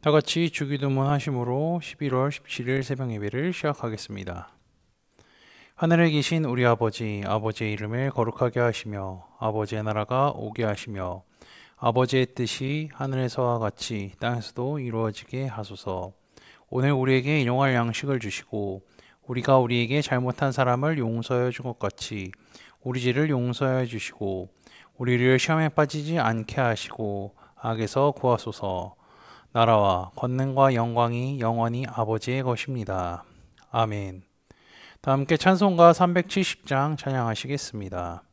다 같이 주기도문 하심으로 11월 17일 새벽 예배를 시작하겠습니다. 하늘에 계신 우리 아버지, 아버지의 이름을 거룩하게 하시며 아버지의 나라가 오게 하시며 아버지의 뜻이 하늘에서와 같이 땅에서도 이루어지게 하소서. 오늘 우리에게 일용할 양식을 주시고 우리가 우리에게 잘못한 사람을 용서해 준 것 같이 우리 죄를 용서해 주시고 우리를 시험에 빠지지 않게 하시고 악에서 구하소서. 나라와 권능과 영광이 영원히 아버지의 것입니다. 아멘. 다 함께 찬송가 370장 찬양하시겠습니다.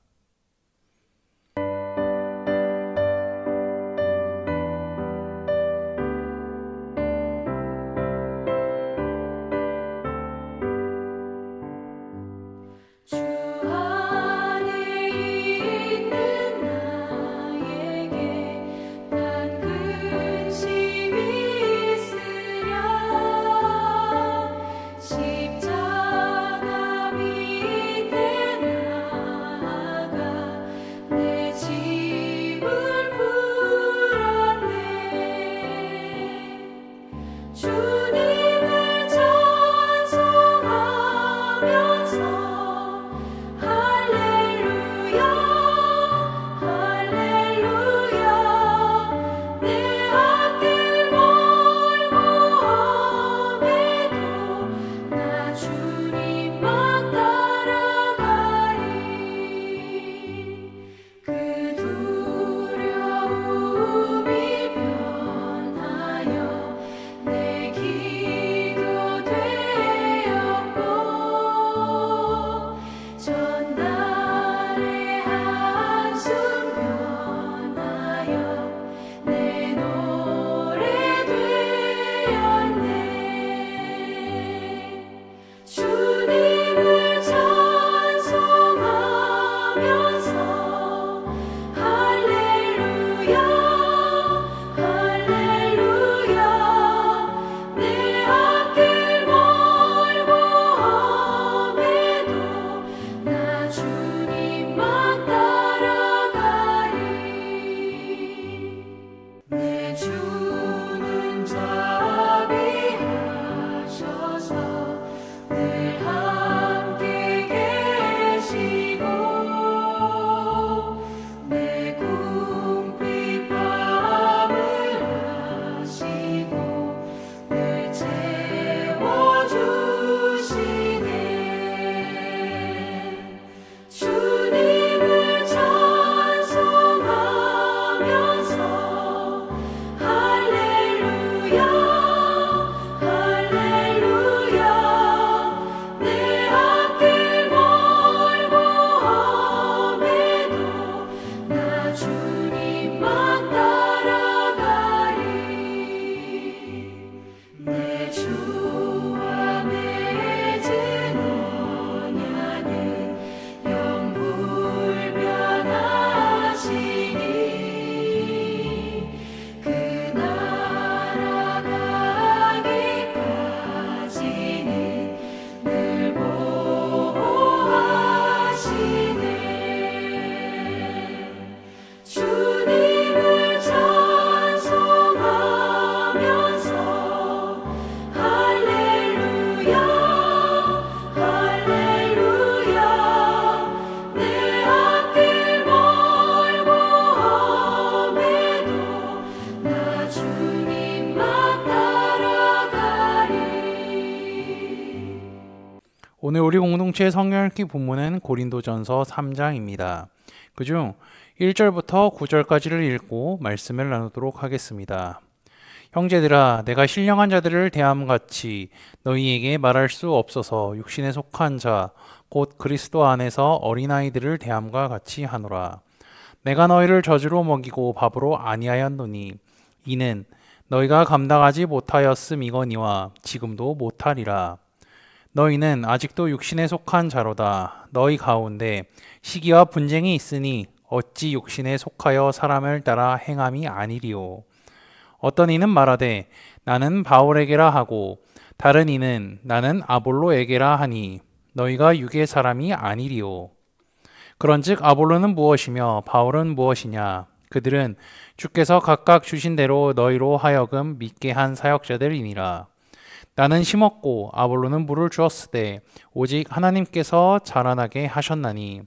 오늘 우리 공동체의 성경 읽기 본문은 고린도전서 3장입니다. 그중 1절부터 9절까지를 읽고 말씀을 나누도록 하겠습니다. 형제들아, 내가 신령한 자들을 대함같이 너희에게 말할 수 없어서 육신에 속한 자, 곧 그리스도 안에서 어린아이들을 대함과 같이 하노라. 내가 너희를 젖으로 먹이고 밥으로 아니하였노니 이는 너희가 감당하지 못하였음이거니와 지금도 못하리라. 너희는 아직도 육신에 속한 자로다. 너희 가운데 시기와 분쟁이 있으니 어찌 육신에 속하여 사람을 따라 행함이 아니리요. 어떤 이는 말하되 나는 바울에게라 하고 다른 이는 나는 아볼로에게라 하니 너희가 육의 사람이 아니리요. 그런즉 아볼로는 무엇이며 바울은 무엇이냐? 그들은 주께서 각각 주신 대로 너희로 하여금 믿게 한 사역자들이니라. 나는 심었고 아볼로는 물을 주었으되 오직 하나님께서 자라나게 하셨나니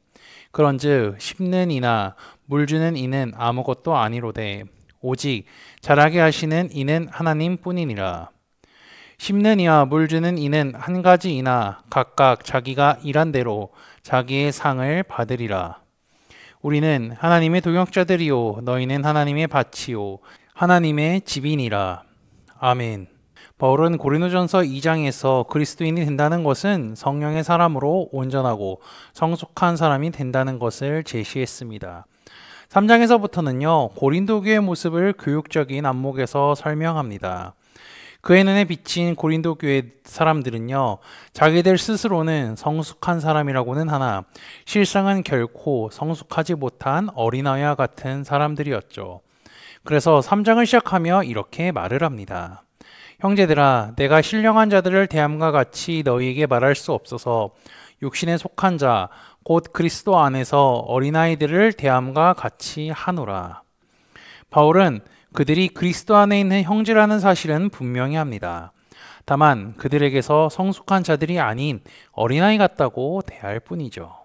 그런즉 심는 이나 물 주는 이는 아무것도 아니로되 오직 자라게 하시는 이는 하나님뿐이니라. 심는 이와 물 주는 이는 한 가지이나 각각 자기가 일한 대로 자기의 상을 받으리라. 우리는 하나님의 동역자들이요 너희는 하나님의 밭이요 하나님의 집이니라. 아멘. 바울은 고린도전서 2장에서 그리스도인이 된다는 것은 성령의 사람으로 온전하고 성숙한 사람이 된다는 것을 제시했습니다. 3장에서부터는요 고린도 교회의 모습을 교육적인 안목에서 설명합니다. 그의 눈에 비친 고린도 교회 사람들은요 자기들 스스로는 성숙한 사람이라고는 하나 실상은 결코 성숙하지 못한 어린아이와 같은 사람들이었죠. 그래서 3장을 시작하며 이렇게 말을 합니다. 형제들아, 내가 신령한 자들을 대함과 같이 너희에게 말할 수 없어서 육신에 속한 자 곧 그리스도 안에서 어린아이들을 대함과 같이 하노라. 바울은 그들이 그리스도 안에 있는 형제라는 사실은 분명히 합니다. 다만 그들에게서 성숙한 자들이 아닌 어린아이 같다고 대할 뿐이죠.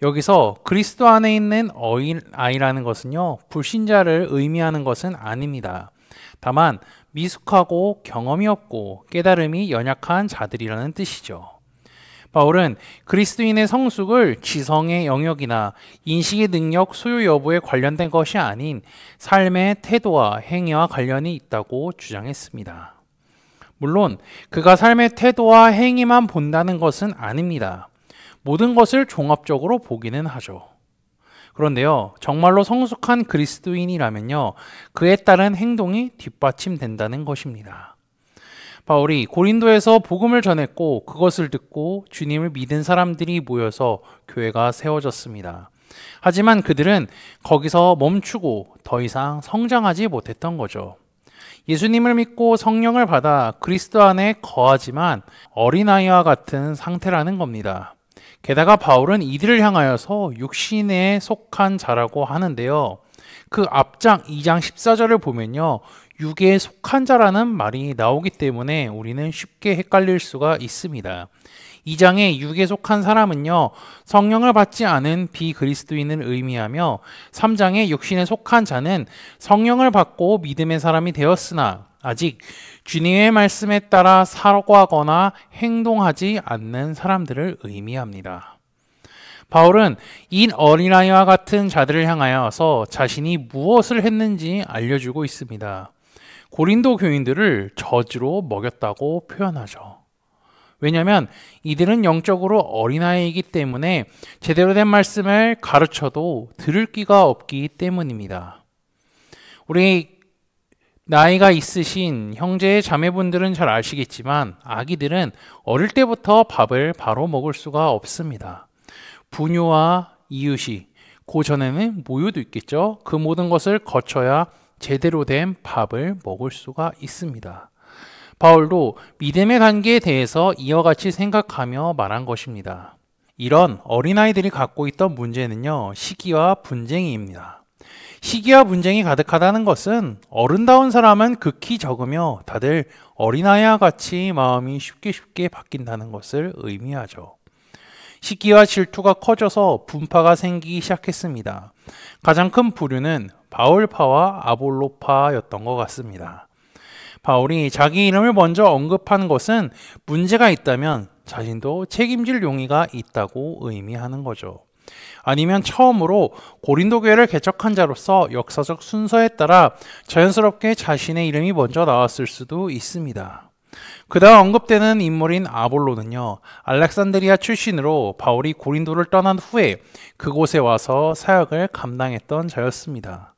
여기서 그리스도 안에 있는 어린아이라는 것은요 불신자를 의미하는 것은 아닙니다. 다만 미숙하고 경험이 없고 깨달음이 연약한 자들이라는 뜻이죠. 바울은 그리스도인의 성숙을 지성의 영역이나 인식의 능력 소유 여부에 관련된 것이 아닌 삶의 태도와 행위와 관련이 있다고 주장했습니다. 물론 그가 삶의 태도와 행위만 본다는 것은 아닙니다. 모든 것을 종합적으로 보기는 하죠. 그런데요, 정말로 성숙한 그리스도인이라면요, 그에 따른 행동이 뒷받침된다는 것입니다. 바울이 고린도에서 복음을 전했고 그것을 듣고 주님을 믿은 사람들이 모여서 교회가 세워졌습니다. 하지만 그들은 거기서 멈추고 더 이상 성장하지 못했던 거죠. 예수님을 믿고 성령을 받아 그리스도 안에 거하지만 어린아이와 같은 상태라는 겁니다. 게다가 바울은 이들을 향하여서 육신에 속한 자라고 하는데요. 그 앞장 2장 14절을 보면요. 육에 속한 자라는 말이 나오기 때문에 우리는 쉽게 헷갈릴 수가 있습니다. 2장에 육에 속한 사람은요. 성령을 받지 않은 비그리스도인을 의미하며 3장에 육신에 속한 자는 성령을 받고 믿음의 사람이 되었으나 아직 주님의 말씀에 따라 살아가거나 행동하지 않는 사람들을 의미합니다. 바울은 이 어린아이와 같은 자들을 향하여서 자신이 무엇을 했는지 알려주고 있습니다. 고린도 교인들을 저주로 먹였다고 표현하죠. 왜냐하면 이들은 영적으로 어린아이이기 때문에 제대로 된 말씀을 가르쳐도 들을 귀가 없기 때문입니다. 우리 나이가 있으신 형제 자매분들은 잘 아시겠지만 아기들은 어릴 때부터 밥을 바로 먹을 수가 없습니다. 분유와 이유식, 그 전에는 모유도 있겠죠. 그 모든 것을 거쳐야 제대로 된 밥을 먹을 수가 있습니다. 바울도 믿음의 단계에 대해서 이와 같이 생각하며 말한 것입니다. 이런 어린아이들이 갖고 있던 문제는요, 시기와 분쟁입니다. 시기와 분쟁이 가득하다는 것은 어른다운 사람은 극히 적으며 다들 어린아이와 같이 마음이 쉽게 바뀐다는 것을 의미하죠. 시기와 질투가 커져서 분파가 생기기 시작했습니다. 가장 큰 부류는 바울파와 아볼로파였던 것 같습니다. 바울이 자기 이름을 먼저 언급한 것은 문제가 있다면 자신도 책임질 용의가 있다고 의미하는 거죠. 아니면 처음으로 고린도 교회를 개척한 자로서 역사적 순서에 따라 자연스럽게 자신의 이름이 먼저 나왔을 수도 있습니다. 그 다음 언급되는 인물인 아볼로는요, 알렉산드리아 출신으로 바울이 고린도를 떠난 후에 그곳에 와서 사역을 감당했던 자였습니다.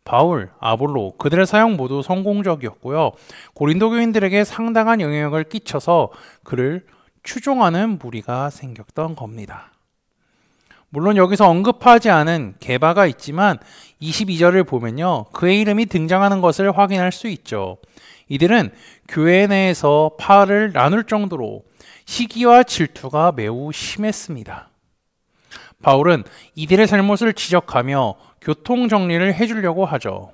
바울, 아볼로, 그들의 사역 모두 성공적이었고요. 고린도 교인들에게 상당한 영향력을 끼쳐서 그를 추종하는 무리가 생겼던 겁니다. 물론 여기서 언급하지 않은 게바가 있지만 22절을 보면요, 그의 이름이 등장하는 것을 확인할 수 있죠. 이들은 교회 내에서 파를 나눌 정도로 시기와 질투가 매우 심했습니다. 바울은 이들의 잘못을 지적하며 교통 정리를 해주려고 하죠.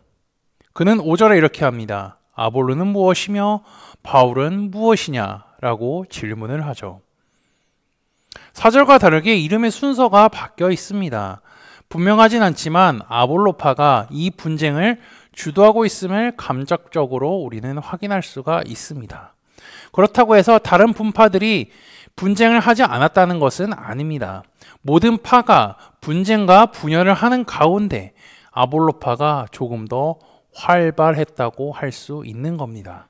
그는 5절에 이렇게 합니다. 아볼로는 무엇이며 바울은 무엇이냐? 라고 질문을 하죠. 4절과 다르게 이름의 순서가 바뀌어 있습니다. 분명하진 않지만 아볼로파가 이 분쟁을 주도하고 있음을 감각적으로 우리는 확인할 수가 있습니다. 그렇다고 해서 다른 분파들이 분쟁을 하지 않았다는 것은 아닙니다. 모든 파가 분쟁과 분열을 하는 가운데 아볼로파가 조금 더 활발했다고 할 수 있는 겁니다.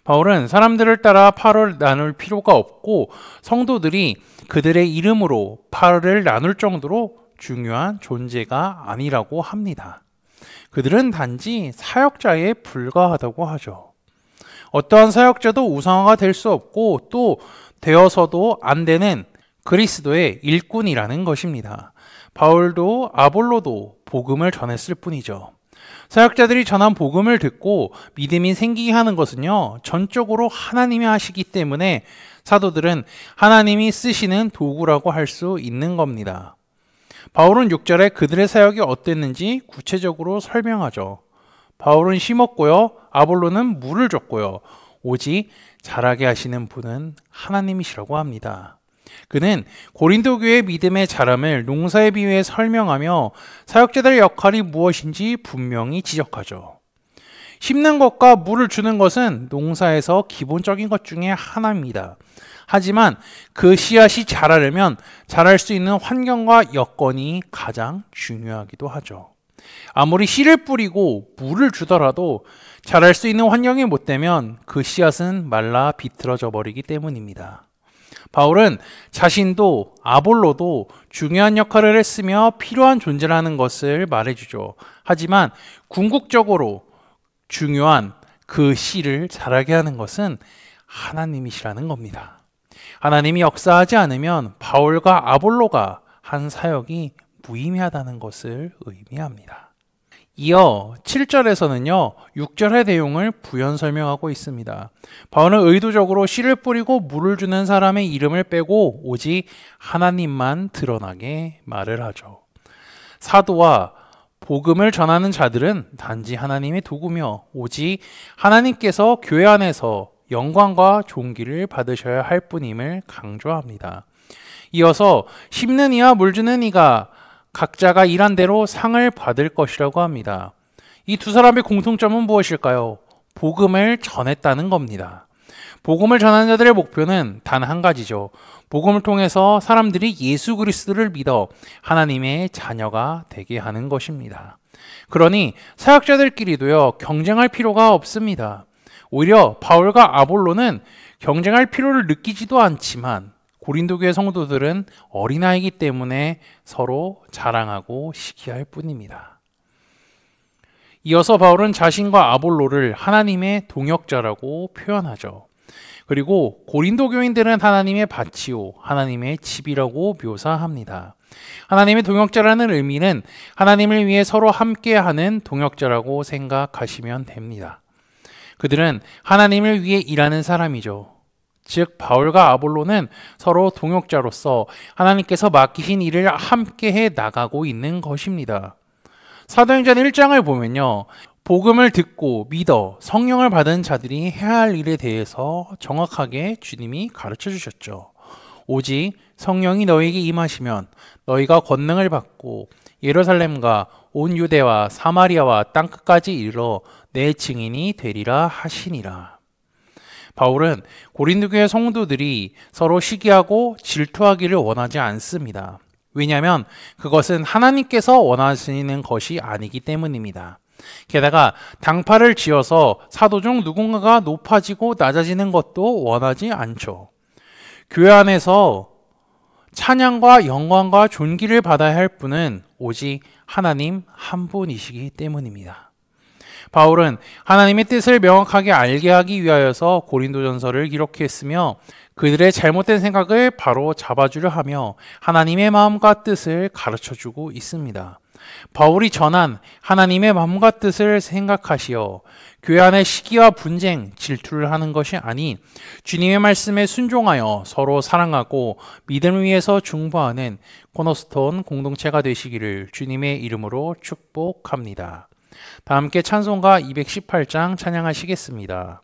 바울은 사람들을 따라 파를 나눌 필요가 없고 성도들이 그들의 이름으로 파를 나눌 정도로 중요한 존재가 아니라고 합니다. 그들은 단지 사역자에 불과하다고 하죠. 어떠한 사역자도 우상화가 될 수 없고 또 되어서도 안 되는 그리스도의 일꾼이라는 것입니다. 바울도 아볼로도 복음을 전했을 뿐이죠. 사역자들이 전한 복음을 듣고 믿음이 생기게 하는 것은요, 전적으로 하나님이 하시기 때문에 사도들은 하나님이 쓰시는 도구라고 할 수 있는 겁니다. 바울은 6절에 그들의 사역이 어땠는지 구체적으로 설명하죠. 바울은 심었고요, 아볼로는 물을 줬고요, 오직 자라게 하시는 분은 하나님이시라고 합니다. 그는 고린도 교회의 믿음의 자람을 농사에 비유해 설명하며 사역자들의 역할이 무엇인지 분명히 지적하죠. 심는 것과 물을 주는 것은 농사에서 기본적인 것 중에 하나입니다. 하지만 그 씨앗이 자라려면 자랄 수 있는 환경과 여건이 가장 중요하기도 하죠. 아무리 씨를 뿌리고 물을 주더라도 자랄 수 있는 환경이 못 되면 그 씨앗은 말라 비틀어져 버리기 때문입니다. 바울은 자신도 아볼로도 중요한 역할을 했으며 필요한 존재라는 것을 말해주죠. 하지만 궁극적으로 중요한 그 씨를 자라게 하는 것은 하나님이시라는 겁니다. 하나님이 역사하지 않으면 바울과 아볼로가 한 사역이 무의미하다는 것을 의미합니다. 이어 7절에서는요, 6절의 내용을 부연 설명하고 있습니다. 바울은 의도적으로 씨를 뿌리고 물을 주는 사람의 이름을 빼고 오직 하나님만 드러나게 말을 하죠. 사도와 복음을 전하는 자들은 단지 하나님의 도구며 오직 하나님께서 교회 안에서 영광과 존귀를 받으셔야 할 뿐임을 강조합니다. 이어서 심는 이와 물 주는 이가 각자가 일한 대로 상을 받을 것이라고 합니다. 이 두 사람의 공통점은 무엇일까요? 복음을 전했다는 겁니다. 복음을 전하는 자들의 목표는 단 한 가지죠. 복음을 통해서 사람들이 예수 그리스도를 믿어 하나님의 자녀가 되게 하는 것입니다. 그러니 사역자들끼리도요, 경쟁할 필요가 없습니다. 오히려 바울과 아볼로는 경쟁할 필요를 느끼지도 않지만 고린도 교회 성도들은 어린아이이기 때문에 서로 자랑하고 시기할 뿐입니다. 이어서 바울은 자신과 아볼로를 하나님의 동역자라고 표현하죠. 그리고 고린도 교인들은 하나님의 밭이요 하나님의 집이라고 묘사합니다. 하나님의 동역자라는 의미는 하나님을 위해 서로 함께하는 동역자라고 생각하시면 됩니다. 그들은 하나님을 위해 일하는 사람이죠. 즉 바울과 아볼로는 서로 동역자로서 하나님께서 맡기신 일을 함께해 나가고 있는 것입니다. 사도행전 1장을 보면요, 복음을 듣고 믿어 성령을 받은 자들이 해야 할 일에 대해서 정확하게 주님이 가르쳐 주셨죠. 오직 성령이 너희에게 임하시면 너희가 권능을 받고 예루살렘과 온 유대와 사마리아와 땅끝까지 이르러 내 증인이 되리라 하시니라. 바울은 고린도 교회 성도들이 서로 시기하고 질투하기를 원하지 않습니다. 왜냐하면 그것은 하나님께서 원하시는 것이 아니기 때문입니다. 게다가 당파를 지어서 사도 중 누군가가 높아지고 낮아지는 것도 원하지 않죠. 교회 안에서 찬양과 영광과 존귀를 받아야 할 분은 오직 하나님 한 분이시기 때문입니다. 바울은 하나님의 뜻을 명확하게 알게 하기 위하여서 고린도전서를 기록했으며 그들의 잘못된 생각을 바로 잡아주려 하며 하나님의 마음과 뜻을 가르쳐주고 있습니다. 바울이 전한 하나님의 마음과 뜻을 생각하시어 교회 안의 시기와 분쟁, 질투를 하는 것이 아닌 주님의 말씀에 순종하여 서로 사랑하고 믿음 위에서 중보하는 코너스톤 공동체가 되시기를 주님의 이름으로 축복합니다. 다 함께 찬송가 218장 찬양하시겠습니다.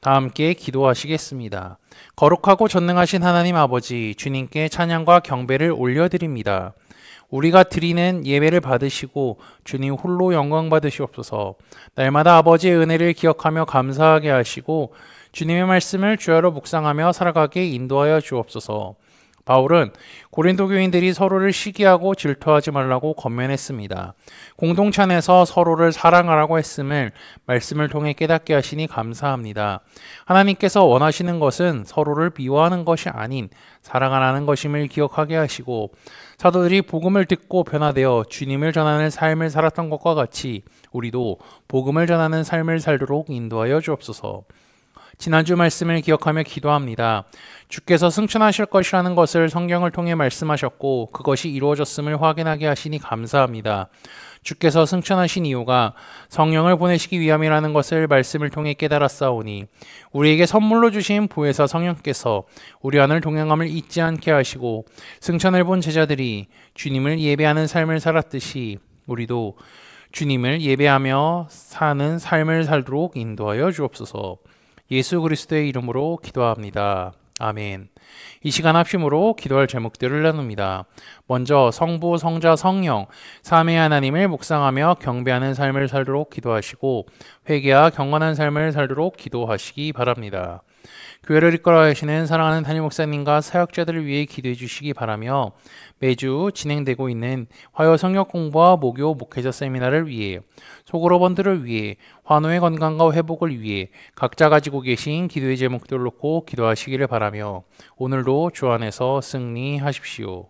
다 함께 기도하시겠습니다. 거룩하고 전능하신 하나님 아버지, 주님께 찬양과 경배를 올려드립니다. 우리가 드리는 예배를 받으시고 주님 홀로 영광 받으시옵소서. 날마다 아버지의 은혜를 기억하며 감사하게 하시고 주님의 말씀을 주야로 묵상하며 살아가게 인도하여 주옵소서. 바울은 고린도 교인들이 서로를 시기하고 질투하지 말라고 권면했습니다. 공동체 안에서 서로를 사랑하라고 했음을 말씀을 통해 깨닫게 하시니 감사합니다. 하나님께서 원하시는 것은 서로를 미워하는 것이 아닌 사랑하라는 것임을 기억하게 하시고 사도들이 복음을 듣고 변화되어 주님을 전하는 삶을 살았던 것과 같이 우리도 복음을 전하는 삶을 살도록 인도하여 주옵소서. 지난주 말씀을 기억하며 기도합니다. 주께서 승천하실 것이라는 것을 성경을 통해 말씀하셨고 그것이 이루어졌음을 확인하게 하시니 감사합니다. 주께서 승천하신 이유가 성령을 보내시기 위함이라는 것을 말씀을 통해 깨달았사오니 우리에게 선물로 주신 보혜사 성령께서 우리 안을 동행함을 잊지 않게 하시고 승천을 본 제자들이 주님을 예배하는 삶을 살았듯이 우리도 주님을 예배하며 사는 삶을 살도록 인도하여 주옵소서. 예수 그리스도의 이름으로 기도합니다. 아멘. 이 시간 합심으로 기도할 제목들을 나눕니다. 먼저 성부, 성자, 성령, 삼위 하나님을 묵상하며 경배하는 삶을 살도록 기도하시고 회개와 경건한 삶을 살도록 기도하시기 바랍니다. 교회를 이끌어 가시는 사랑하는 담임 목사님과 사역자들을 위해 기도해 주시기 바라며 매주 진행되고 있는 화요 성역 공부와 목요 목회자 세미나를 위해 소그룹원들을 위해 환우의 건강과 회복을 위해 각자 가지고 계신 기도의 제목들을 놓고 기도하시기를 바라며 오늘도 주 안에서 승리하십시오.